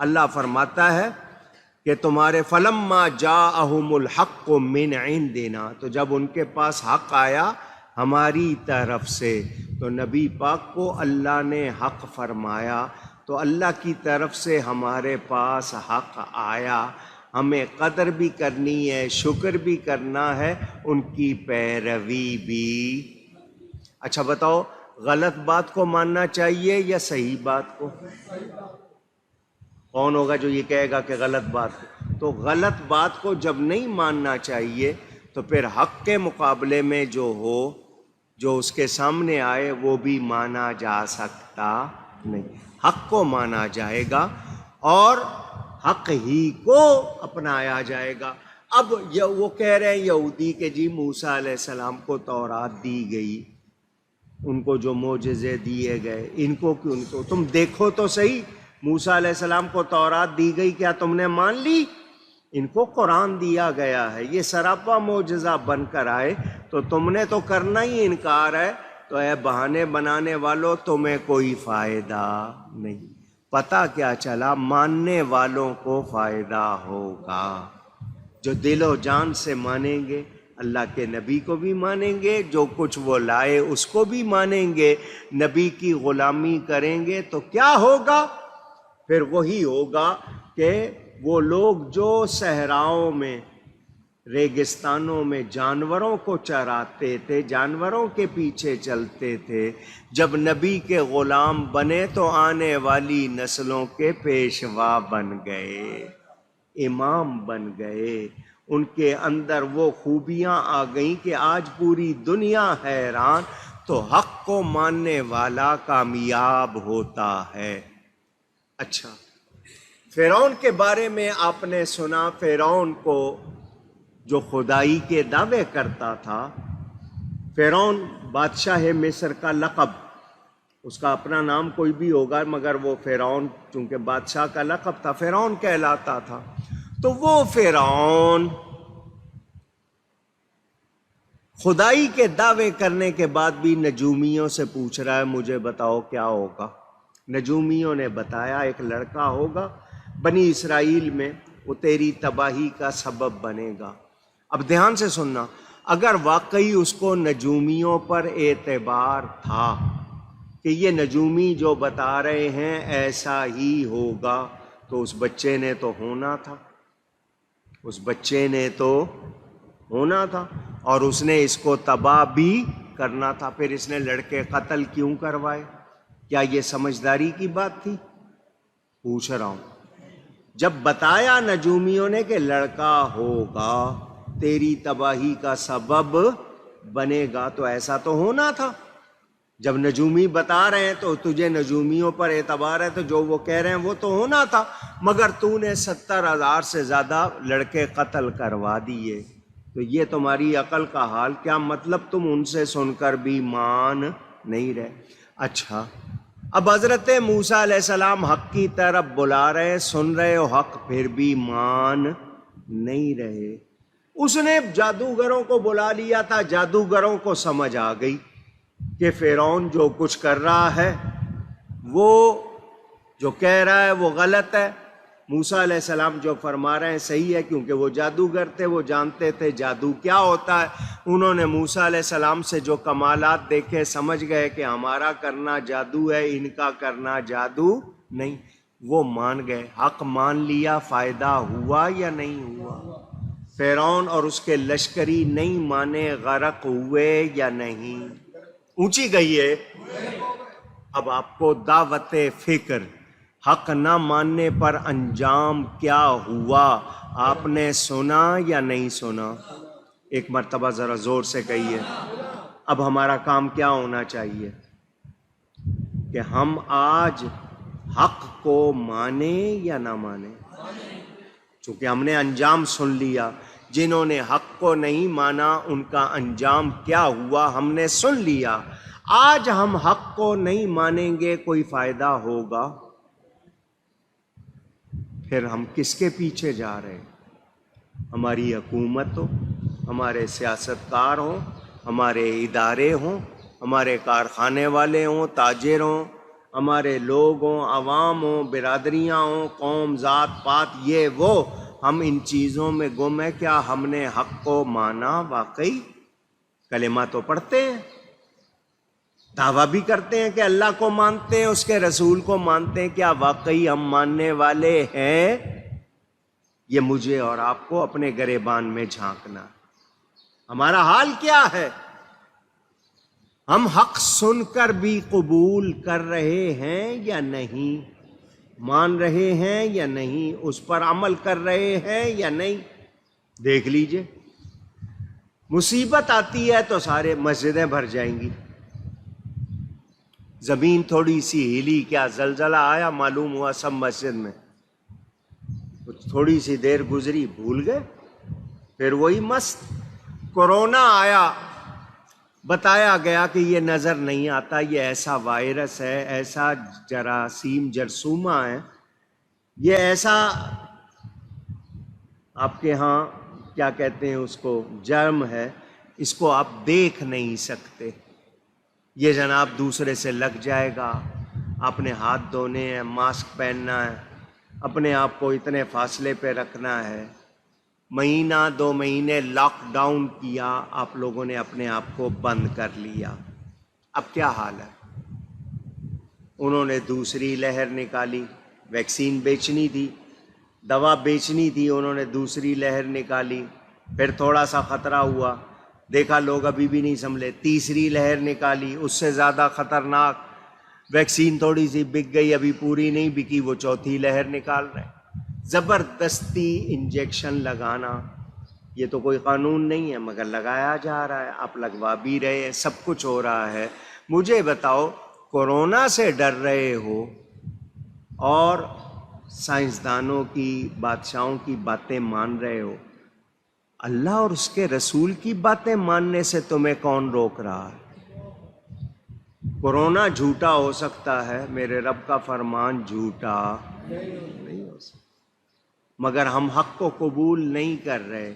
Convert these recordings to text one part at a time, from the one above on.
اللہ فرماتا ہے کہ تمہارے فلما جاءہم الحق من عندنا، تو جب ان کے پاس حق آیا ہماری طرف سے، تو نبی پاک کو اللہ نے حق فرمایا، تو اللہ کی طرف سے ہمارے پاس حق آیا، ہمیں قدر بھی کرنی ہے، شکر بھی کرنا ہے، ان کی پیروی بھی۔ اچھا بتاؤ، غلط بات کو ماننا چاہیے یا صحیح بات کو؟ کون ہوگا جو یہ کہے گا کہ غلط بات کو؟ تو غلط بات کو جب نہیں ماننا چاہیے تو پھر حق کے مقابلے میں جو اس کے سامنے آئے وہ بھی مانا جا سکتا نہیں، حق کو مانا جائے گا اور حق ہی کو اپنایا جائے گا۔ اب وہ کہہ رہے ہیں یہودی کہ جی موسیٰ علیہ السلام کو تورات دی گئی، ان کو جو معجزے دیے گئے، ان کو کیوں ان کو؟ تم دیکھو تو صحیح، موسیٰ علیہ السلام کو تورات دی گئی، کیا تم نے مان لی؟ ان کو قرآن دیا گیا ہے، یہ سراپا معجزہ بن کر آئے، تو تم نے تو کرنا ہی انکار ہے، تو اے بہانے بنانے والوں تمہیں کوئی فائدہ نہیں۔ پتہ کیا چلا؟ ماننے والوں کو فائدہ ہوگا، جو دل و جان سے مانیں گے، اللہ کے نبی کو بھی مانیں گے، جو کچھ وہ لائے اس کو بھی مانیں گے، نبی کی غلامی کریں گے، تو کیا ہوگا؟ پھر وہی ہوگا کہ وہ لوگ جو صحراؤں میں، ریگستانوں میں جانوروں کو چراتے تھے، جانوروں کے پیچھے چلتے تھے، جب نبی کے غلام بنے تو آنے والی نسلوں کے پیشوا بن گئے، امام بن گئے، ان کے اندر وہ خوبیاں آ گئیں کہ آج پوری دنیا حیران، تو حق کو ماننے والا کامیاب ہوتا ہے۔ اچھا، فرعون کے بارے میں آپ نے سنا، فرعون کو جو خدائی کے دعوے کرتا تھا، فرعون بادشاہ مصر کا لقب، اس کا اپنا نام کوئی بھی ہوگا مگر وہ فرعون چونکہ بادشاہ کا لقب تھا، فرعون کہلاتا تھا۔ تو وہ فرعون خدائی کے دعوے کرنے کے بعد بھی نجومیوں سے پوچھ رہا ہے مجھے بتاؤ کیا ہوگا۔ نجومیوں نے بتایا ایک لڑکا ہوگا بنی اسرائیل میں، وہ تیری تباہی کا سبب بنے گا۔ اب دھیان سے سننا، اگر واقعی اس کو نجومیوں پر اعتبار تھا کہ یہ نجومی جو بتا رہے ہیں ایسا ہی ہوگا، تو اس بچے نے تو ہونا تھا، اس بچے نے تو ہونا تھا، اور اس نے اس کو تباہ بھی کرنا تھا۔ پھر اس نے لڑکے قتل کیوں کروائے؟ کیا یہ سمجھداری کی بات تھی؟ پوچھ رہا ہوں۔ جب بتایا نجومیوں نے کہ لڑکا ہوگا، تیری تباہی کا سبب بنے گا، تو ایسا تو ہونا تھا۔ جب نجومی بتا رہے ہیں تو تجھے نجومیوں پر اعتبار ہے، تو جو وہ کہہ رہے ہیں وہ تو ہونا تھا، مگر تو نے 70,000 سے زیادہ لڑکے قتل کروا دیے، تو یہ تمہاری عقل کا حال کیا؟ مطلب تم ان سے سن کر بھی مان نہیں رہے۔ اچھا، اب حضرت موسیٰ علیہ السلام حق کی طرف بلا رہے، سن رہے ہو حق، پھر بھی مان نہیں رہے۔ اس نے جادوگروں کو بلا لیا تھا، جادوگروں کو سمجھ آ گئی کہ فرعون جو کچھ کر رہا ہے، وہ جو کہہ رہا ہے وہ غلط ہے، موسیٰ علیہ السلام جو فرما رہے ہیں صحیح ہے، کیونکہ وہ جادوگر تھے، وہ جانتے تھے جادو کیا ہوتا ہے۔ انہوں نے موسیٰ علیہ السلام سے جو کمالات دیکھے سمجھ گئے کہ ہمارا کرنا جادو ہے، ان کا کرنا جادو نہیں، وہ مان گئے، حق مان لیا، فائدہ ہوا یا نہیں ہوا؟ فرعون اور اس کے لشکری نہیں مانے، غرق ہوئے یا نہیں؟ اونچی گئی ہے۔ اب آپ کو دعوت فکر، حق نہ ماننے پر انجام کیا ہوا آپ نے سنا یا نہیں سنا؟ ایک مرتبہ ذرا زور سے کہیے۔ اب ہمارا کام کیا ہونا چاہیے کہ ہم آج حق کو مانیں یا نہ مانیں؟ چونکہ ہم نے انجام سن لیا، جنہوں نے حق کو نہیں مانا ان کا انجام کیا ہوا ہم نے سن لیا۔ آج ہم حق کو نہیں مانیں گے، کوئی فائدہ ہوگا؟ پھر ہم کس کے پیچھے جا رہے ہیں؟ ہماری حکومت ہو، ہمارے سیاستکار ہوں، ہمارے ادارے ہوں، ہمارے کارخانے والے ہوں، تاجر ہوں، ہمارے لوگ ہوں، عوام ہوں، برادریاں ہوں، قوم، ذات پات، یہ وہ، ہم ان چیزوں میں گم ہیں۔ کیا ہم نے حق کو مانا؟ واقعی کلمہ تو پڑھتے ہیں، دعویٰ بھی کرتے ہیں کہ اللہ کو مانتے ہیں، اس کے رسول کو مانتے ہیں، کیا واقعی ہم ماننے والے ہیں؟ یہ مجھے اور آپ کو اپنے گریبان میں جھانکنا۔ ہمارا حال کیا ہے؟ ہم حق سن کر بھی قبول کر رہے ہیں یا نہیں؟ مان رہے ہیں یا نہیں؟ اس پر عمل کر رہے ہیں یا نہیں؟ دیکھ لیجئے، مصیبت آتی ہے تو سارے مسجدیں بھر جائیں گی۔ زمین تھوڑی سی ہلی، کیا زلزلہ آیا، معلوم ہوا سب مسجد میں، تھوڑی سی دیر گزری بھول گئے، پھر وہی مست۔ کورونا آیا، بتایا گیا کہ یہ نظر نہیں آتا، یہ ایسا وائرس ہے، ایسا جراثیم جرثومہ ہے، یہ ایسا آپ کے ہاں کیا کہتے ہیں اس کو، جرم ہے، اس کو آپ دیکھ نہیں سکتے، یہ جناب دوسرے سے لگ جائے گا، آپ نے ہاتھ دھونے ہیں، ماسک پہننا ہے، اپنے آپ کو اتنے فاصلے پہ رکھنا ہے۔ مہینہ 2 مہینے لاک ڈاؤن کیا، آپ لوگوں نے اپنے آپ کو بند کر لیا، اب کیا حال ہے؟ انہوں نے دوسری لہر نکالی، ویکسین بیچنی تھی، دوا بیچنی تھی، انہوں نے دوسری لہر نکالی، پھر تھوڑا سا خطرہ ہوا، دیکھا لوگ ابھی بھی نہیں سنبھلے، تیسری لہر نکالی، اس سے زیادہ خطرناک، ویکسین تھوڑی سی بک گئی، ابھی پوری نہیں بکی، وہ چوتھی لہر نکال رہے ہیں۔ زبردستی انجیکشن لگانا، یہ تو کوئی قانون نہیں ہے مگر لگایا جا رہا ہے، آپ لگوا بھی رہے ہیں، سب کچھ ہو رہا ہے۔ مجھے بتاؤ، کورونا سے ڈر رہے ہو اور سائنسدانوں کی، بادشاہوں کی باتیں مان رہے ہو، اللہ اور اس کے رسول کی باتیں ماننے سے تمہیں کون روک رہا ہے؟ کورونا جھوٹا ہو سکتا ہے، میرے رب کا فرمان جھوٹا نہیں ہو سکتا، مگر ہم حق کو قبول نہیں کر رہے،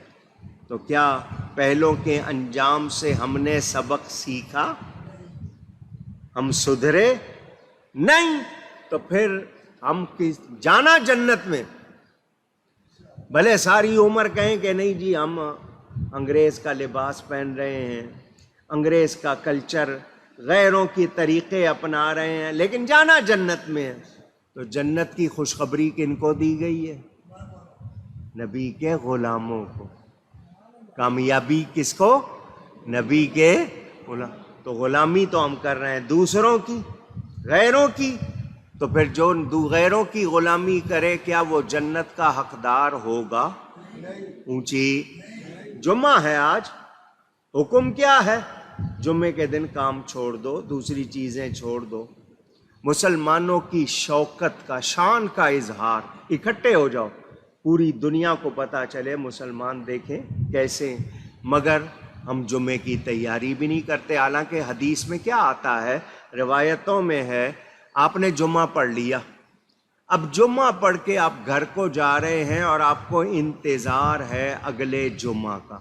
تو کیا پہلوں کے انجام سے ہم نے سبق سیکھا؟ ہم سدھرے نہیں، تو پھر ہم جانا جنت میں، بھلے ساری عمر کہیں کہ نہیں جی ہم انگریز کا لباس پہن رہے ہیں، انگریز کا کلچر، غیروں کی طریقے اپنا رہے ہیں، لیکن جانا جنت میں ہے۔ تو جنت کی خوشخبری کن کو دی گئی ہے؟ نبی کے غلاموں کو۔ کامیابی کس کو؟ نبی کے غلام۔ تو غلامی تو ہم کر رہے ہیں دوسروں کی، غیروں کی، تو پھر جو غیروں کی غلامی کرے کیا وہ جنت کا حقدار ہوگا؟ اونچی جمعہ ہے آج، حکم کیا ہے؟ جمعے کے دن کام چھوڑ دو، دوسری چیزیں چھوڑ دو، مسلمانوں کی شوکت کا، شان کا اظہار، اکٹھے ہو جاؤ، پوری دنیا کو پتہ چلے مسلمان دیکھیں کیسے ہیں۔ مگر ہم جمعے کی تیاری بھی نہیں کرتے، حالانکہ حدیث میں کیا آتا ہے، روایتوں میں ہے، آپ نے جمعہ پڑھ لیا، اب جمعہ پڑھ کے آپ گھر کو جا رہے ہیں اور آپ کو انتظار ہے اگلے جمعہ کا،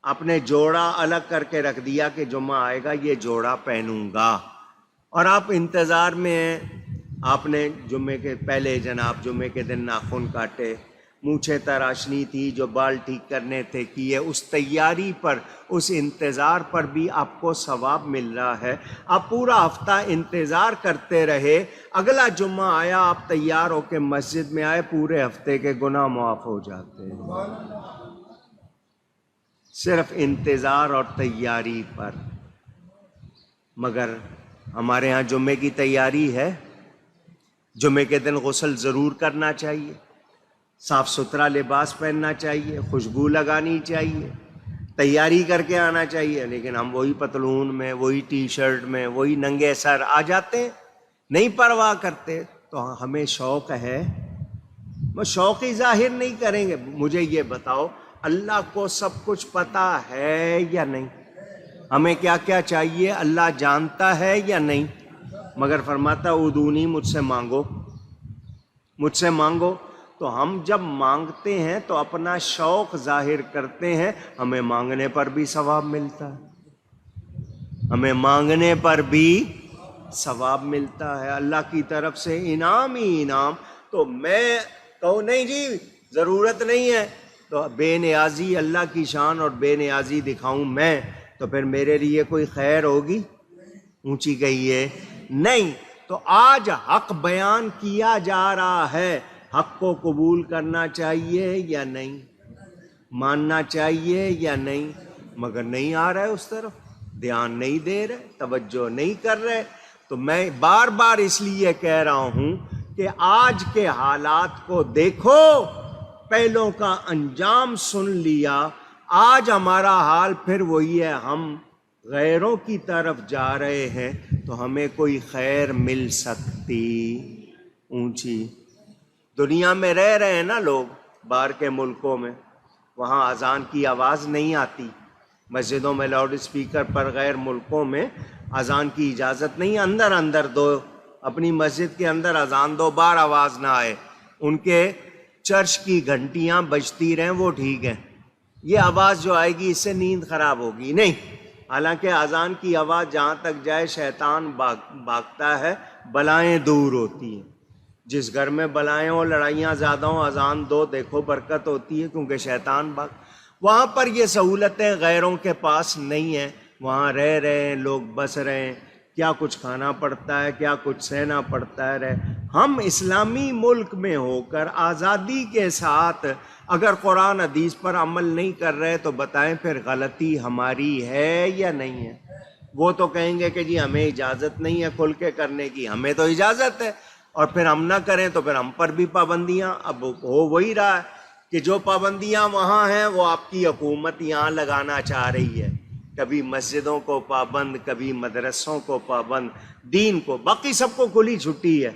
آپ نے جوڑا الگ کر کے رکھ دیا کہ جمعہ آئے گا یہ جوڑا پہنوں گا، اور آپ انتظار میں ہیں۔ آپ نے جمعے کے پہلے جناب جمعے کے دن ناخن کاٹے، مونچھیں تراشنی تھی، جو بال ٹھیک کرنے تھے کیے، اس تیاری پر، اس انتظار پر بھی آپ کو ثواب مل رہا ہے۔ آپ پورا ہفتہ انتظار کرتے رہے، اگلا جمعہ آیا، آپ تیار ہو کے مسجد میں آئے، پورے ہفتے کے گناہ معاف ہو جاتے ہیں، صرف انتظار اور تیاری پر۔ مگر ہمارے ہاں جمعے کی تیاری ہے، جمعے کے دن غسل ضرور کرنا چاہیے، صاف ستھرا لباس پہننا چاہیے، خوشبو لگانی چاہیے، تیاری کر کے آنا چاہیے، لیکن ہم وہی پتلون میں، وہی ٹی شرٹ میں، وہی ننگے سر آ جاتے ہیں، نہیں پرواہ کرتے۔ تو ہمیں شوق ہے، وہ شوق ہی ظاہر نہیں کریں گے۔ مجھے یہ بتاؤ، اللہ کو سب کچھ پتہ ہے یا نہیں؟ ہمیں کیا کیا چاہیے اللہ جانتا ہے یا نہیں؟ مگر فرماتا ادعونی، مجھ سے مانگو، مجھ سے مانگو۔ تو ہم جب مانگتے ہیں تو اپنا شوق ظاہر کرتے ہیں، ہمیں مانگنے پر بھی ثواب ملتا ہے، ہمیں مانگنے پر بھی ثواب ملتا ہے، اللہ کی طرف سے انعام ہی انعام۔ تو میں کہوں نہیں جی ضرورت نہیں ہے، تو بے نیازی اللہ کی شان اور بے نیازی دکھاؤں میں، تو پھر میرے لیے کوئی خیر ہوگی؟ اونچی کہیے نہیں۔ تو آج حق بیان کیا جا رہا ہے، حق کو قبول کرنا چاہیے یا نہیں، ماننا چاہیے یا نہیں، مگر نہیں آ رہا ہے اس طرف، دھیان نہیں دے رہے، توجہ نہیں کر رہے۔ تو میں بار بار اس لیے کہہ رہا ہوں کہ آج کے حالات کو دیکھو، پہلوں کا انجام سن لیا، آج ہمارا حال پھر وہی ہے، ہم غیروں کی طرف جا رہے ہیں، تو ہمیں کوئی خیر مل سکتی؟ اونچی دنیا میں رہ رہے ہیں نا لوگ، باہر کے ملکوں میں، وہاں اذان کی آواز نہیں آتی، مسجدوں میں لاؤڈ اسپیکر پر، غیر ملکوں میں اذان کی اجازت نہیں، اندر اندر دو، اپنی مسجد کے اندر اذان دو، باہر آواز نہ آئے، ان کے چرچ کی گھنٹیاں بجتی رہیں وہ ٹھیک ہے، یہ آواز جو آئے گی اس سے نیند خراب ہوگی نہیں۔ حالانکہ اذان کی آواز جہاں تک جائے شیطان بھاگتا ہے، بلائیں دور ہوتی ہیں، جس گھر میں بلائیں ہوں، لڑائیاں زیادہ ہوں، اذان دو، دیکھو برکت ہوتی ہے، کیونکہ شیطان وہاں پر یہ سہولتیں غیروں کے پاس نہیں ہیں، وہاں رہ رہے ہیں لوگ، بس رہے ہیں، کیا کچھ کھانا پڑتا ہے، کیا کچھ سہنا پڑتا ہے۔ ہم اسلامی ملک میں ہو کر آزادی کے ساتھ اگر قرآن حدیث پر عمل نہیں کر رہے تو بتائیں پھر غلطی ہماری ہے یا نہیں ہے؟ وہ تو کہیں گے کہ جی ہمیں اجازت نہیں ہے کھل کے کرنے کی، ہمیں تو اجازت ہے، اور پھر ہم نہ کریں تو پھر ہم پر بھی پابندیاں۔ اب ہو وہی رہا ہے کہ جو پابندیاں وہاں ہیں وہ آپ کی حکومت یہاں لگانا چاہ رہی ہے، کبھی مسجدوں کو پابند، کبھی مدرسوں کو پابند، دین کو، باقی سب کو کھلی چھٹی ہے۔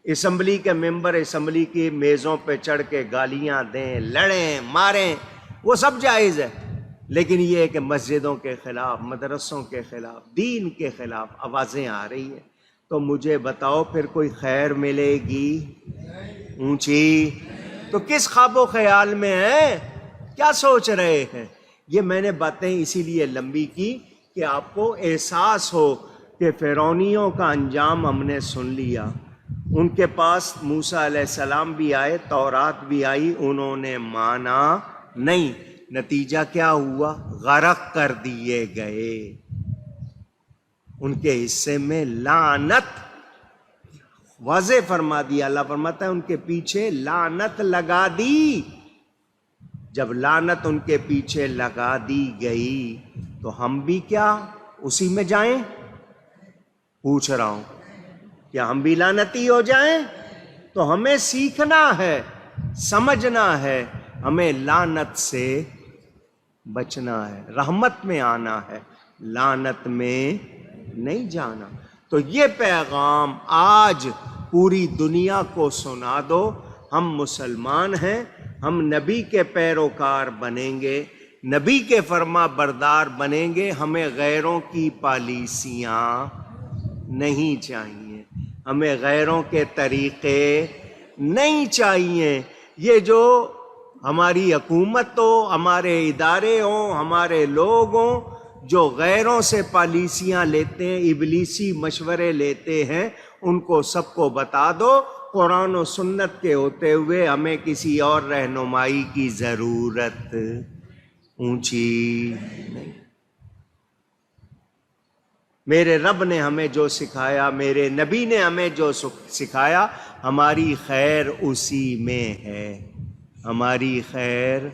اسمبلی کے ممبر اسمبلی کی میزوں پہ چڑھ کے گالیاں دیں، لڑیں، ماریں، وہ سب جائز ہے، لیکن یہ ہے کہ مسجدوں کے خلاف، مدرسوں کے خلاف، دین کے خلاف آوازیں آ رہی ہیں، تو مجھے بتاؤ پھر کوئی خیر ملے گی؟ اونچی تو کس خواب و خیال میں ہیں؟ کیا سوچ رہے ہیں؟ یہ میں نے باتیں اسی لیے لمبی کی کہ آپ کو احساس ہو کہ فرعونیوں کا انجام ہم نے سن لیا، ان کے پاس موسیٰ علیہ السلام بھی آئے، تورات بھی آئی، انہوں نے مانا نہیں، نتیجہ کیا ہوا؟ غرق کر دیے گئے، ان کے حصے میں لعنت واضح فرما دیا۔ اللہ فرماتا ہے ان کے پیچھے لعنت لگا دی۔ جب لعنت ان کے پیچھے لگا دی گئی تو ہم بھی کیا اسی میں جائیں؟ پوچھ رہا ہوں، کیا ہم بھی لعنتی ہو جائیں؟ تو ہمیں سیکھنا ہے، سمجھنا ہے، ہمیں لعنت سے بچنا ہے، رحمت میں آنا ہے، لعنت میں نہیں جانا۔ تو یہ پیغام آج پوری دنیا کو سنا دو، ہم مسلمان ہیں، ہم نبی کے پیروکار بنیں گے، نبی کے فرما بردار بنیں گے، ہمیں غیروں کی پالیسیاں نہیں چاہیے، ہمیں غیروں کے طریقے نہیں چاہیے۔ یہ جو ہماری حکومت ہو، ہمارے ادارے ہوں، ہمارے لوگ ہوں جو غیروں سے پالیسیاں لیتے ہیں، ابلیسی مشورے لیتے ہیں، ان کو سب کو بتا دو قرآن و سنت کے ہوتے ہوئے ہمیں کسی اور رہنمائی کی ضرورت اونچی نہیں۔ میرے رب نے ہمیں جو سکھایا، میرے نبی نے ہمیں جو سکھایا، ہماری خیر اسی میں ہے، ہماری خیر